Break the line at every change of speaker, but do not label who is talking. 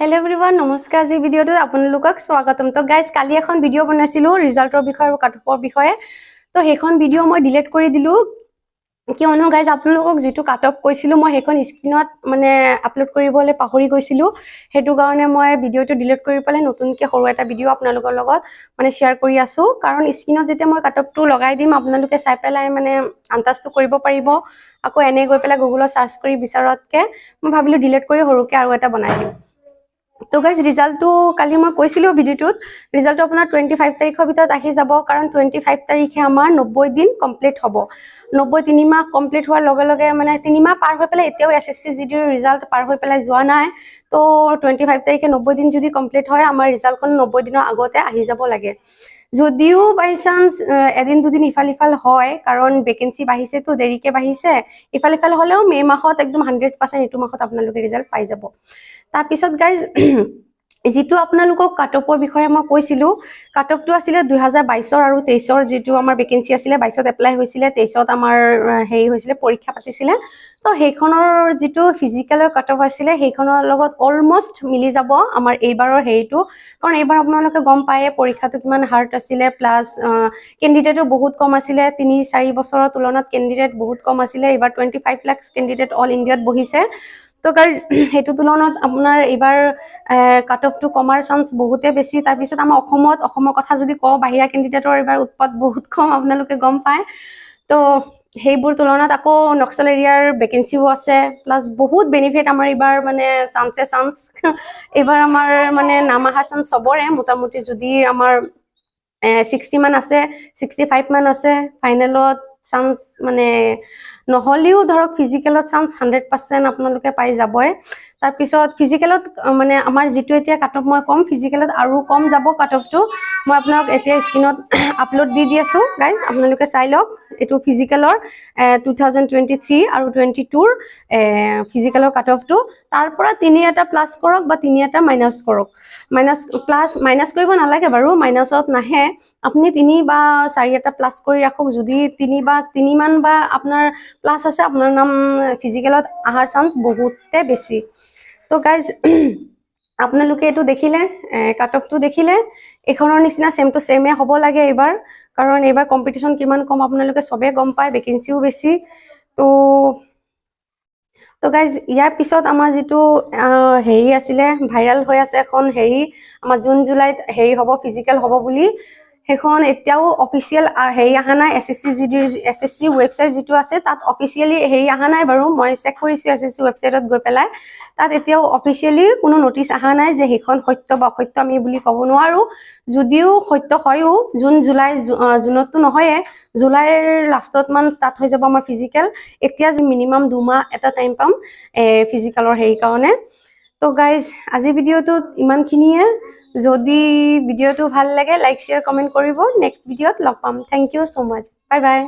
Hello everyone, নমস্কাৰ আজি ভিডিওটো আপোনালোকক স্বাগতম তো গাইস কালি এখন ভিডিও বনাইছিলো ৰিজাল্টৰ বিষয়ে আৰু কাটঅফৰ বিষয়ে তো হেখন ভিডিও মই ডিলিট কৰি দিলো কিয়নো গাইস আপোনালোকক যেটো কাটঅফ কৈছিলো মই হেখন স্ক্ৰিনত মানে আপলোড কৰিবলৈ পাহৰি গৈছিলো হেতু কাৰণে মই ভিডিওটো ডিলিট কৰি পালে নতুনকৈ সৰু এটা ভিডিও আপোনালোকৰ লগত মানে শেয়াৰ কৰি আছো কাৰণ স্ক্ৰিনত যেতিয়া মই কাটঅফটো লগাই দিম আপোনালোকে চাই পেলাই মানে আন্দাজটো কৰিব পাৰিব আকৌ এনে গৈ পেলাই গুগলত সাৰ্চ কৰি বিচাৰতকে মই ভাবিলো ডিলিট কৰি সৰুকে আৰু এটা বনাই দিম তো গাইস ৰিজাল্টটো কালি মই কৈছিলো ভিডিওটোত ৰিজাল্টটো আপোনাৰ 25 তাৰিখৰ ভিতৰত আহি যাব কাৰণ 25 তাৰিখে আমাৰ 90 দিন কমপ্লিট হ'ব 90 3 মাহ কমপ্লিট হোৱাৰ লগে লগে মানে 3 মাহ পাৰ হৈ পেলাই এতিয়াও এসএসসি জিডিৰ ৰিজাল্ট পাৰ হৈ পেলাই যোৱা নাই তো 25 তাৰিখে 90 দিন যদি কমপ্লিট হয় আমাৰ ৰিজাল্টখন 90 দিনৰ আগতে আহি যাব লাগে যদিও বাই চান্স এদিন দুদিন ইফাল হয় কাৰণ ভ্যাকেন্সি বাঢ়িছে তো দেৰিকে বাঢ়িছে ইফাল হলেও মে মাহত একদম 100% এটো মাহত আপোনালোকে ৰিজাল্ট পাই যাব তাৰ পিছত গাইজ যেটো আপোনালোকক কাটঅফৰ বিষয়ে মই কৈছিলো কাটঅফটো আছিল 2022 আৰু 23 যেটো আমাৰ ভ্যাকেন্সি আছিল 22ত এপ্লাই হৈছিল 23ত আমাৰ হেই হৈছিল পৰীক্ষা পাতিছিল তো হেখনৰ যেটো ফিজিক্যালৰ কাটঅফ আছিল হেখনৰ লগত অলমোস্ট মিলি যাব আমাৰ এইবাৰৰ হেইটো কাৰণ এইবাৰ আপোনালোকে গম পায় পৰীক্ষাটো কিমান হাৰ্ড আছিল প্লাস ক্যান্ডিডেটও বহুত কম আছিল 3-4 বছৰৰ তুলনাত ক্যান্ডিডেট বহুত কম আছিল এইবাৰ 25 লাখ ক্যান্ডিডেট অল ইন্ডিয়াত বহিছে তো গাইজ হেতু তুলনাত আপোনাৰ এবাৰ কাটঅফটো কমাৰ চান্স বহুতে বেছি তাৰ পিছত আমাৰ অসমৰ কথা যদি কও বাহিৰা ক্যান্ডিডেটৰ এবাৰ উৎপাত বহুত কম আপোনালোকে গম পায় তো হেইবোৰ তুলনাত আকৌ নক্সল এৰিয়াৰ ভ্যাকেন্সিও আছে প্লাস বহুত বেনিফিট আমাৰ এবাৰ মানে চান্স এবাৰ আমাৰ মানে নামাহা চান্স সবৰে মোটামুটি যদি আমাৰ 60 মান আছে 65 মান আছে ফাইনালত চান্স মানে নহলিও ধৰক ফিজিক্যালত চান্স 100% আপোনালোকে পাই যাবই তাৰ পিছত ফিজিক্যালত মানে আমাৰ যেটো এতিয়া কাটঅফ মই কম ফিজিক্যালত আৰু কম যাব কাটঅফটো মই আপোনাক এতিয়া স্ক্ৰিনত আপলোড দি আছো গাইজ আপোনালোকে চাই লওক এটো ফিজিক্যালৰ 2023 আৰু 22 ৰ ফিজিক্যালৰ কাটঅফটো তাৰ পৰা 3 এটা প্লাস কৰক বা 3 এটা মাইনাস কৰক মাইনাস কৰিব নালাগে বাৰু মাইনাসত নাহে আপুনি 3 বা 4 এটা প্লাস কৰি ৰাখক যদি 3 মান বা আপোনাৰ প্লাস আছে আপোনাৰ নাম ফিজিক্যালত আহাৰ চান্স বহুতে বেছি তো গাইজ আপোনালোকে এটো দেখিলে কাটঅফটো দেখিলে এখনৰ নিচিনা সেম টু সেমে হ'ব লাগে এবাৰ কাৰণ এবাৰ কম্পিটিশন কিমান কম আপোনালোকে সবে গম পায় ভ্যাকেন্সিও বেছি তো গাইজ ইয়াৰ পিছত আমাৰ যেটো হেৰি আছিল ভাইৰাল হৈ আছে এখন হেৰি আমাৰ জুন জুলাইত হেৰি হ'ব ফিজিক্যাল হ'ব বুলি হেখন এতিয়াও অফিচিয়েল হেৰি আহা নাই এসএসসি ওয়েবসাইট যেটো আছে তাত অফিচিয়েলি হেৰি আহা নাই বাৰু মই চেক কৰিছো এসএসসি ওয়েবসাইটত গৈ পেলাই তাত এতিয়াও অফিচিয়েলি কোনো নোটিস আহা নাই যে হেখন সত্য বা অসত্য আমি বুলি ক'ব নোৱাৰো যদিও সত্য হয়ও জুনতটো নহয় জুলাইৰ লাষ্টত মান স্টাৰ্ট হৈ যাব আমাৰ ফিজিক্যাল এতিয়া যে মিনিমাম 2 মাহ এটা টাইম পাম ফিজিক্যালৰ হেৰি কাৰণে তো গাইজ আজি ভিডিওটো ইমানখিনিয়ে যদি ভিডিওটো ভাল লাগে লাইক শেয়াৰ কমেন্ট কৰিব নেক্সট ভিডিওত লগ পাম thank you so much bye by